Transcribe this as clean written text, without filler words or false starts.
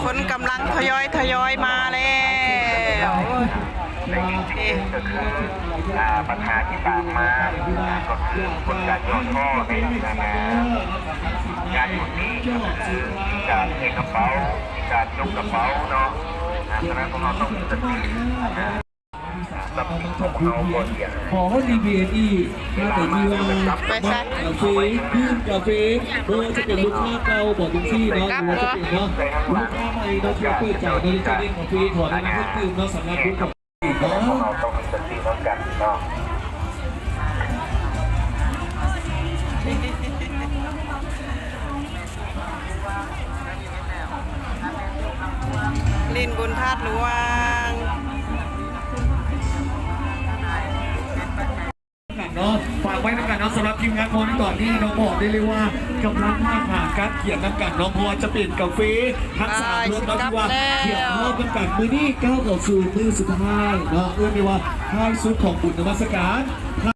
คนกำลังทยอยมาแล้วในจริงๆก็คือปัญหาที่ตามมาก็คือคนการย่อท่อในงานคนนี้ก็คือการเทกระเป๋าการยกกระเป๋าเนาะฉะนั้นพวกเราต้องมีสติกับของเราบนอย่างขอว่า DBNE น่าจะมีว่ากาแฟยื่นกาแฟเบอร์จะเป็นลูกค้าเก่าบอกทุกที่เนาะหรือว่าจะเป็นเนาะลูกค้าใหม่เราจะเปิดจ่ายในจะเล่นกาแฟถอดในเพิ่มเนาะสำหรับลูกกับเนาะเราต้องมีสติแล้วกันเนาะลินบุญธาตุหลวงเนาะฝากไว้ในการน้องสำหรับทีมงานโมนี่ก่อนที่น้องบอกได้เลยว่ากำลังมาหาการเขียนน้ำกันน้องพอจะเปลี่ยนกาแฟทั้งสามรสน้องที่ว่าเขียนรอบน้ำกันมือนี่ก้าวต่อสู่มือสุดท้ายเนาะเอื้อนได้ว่าท้ายสุดของบุญนมัสการ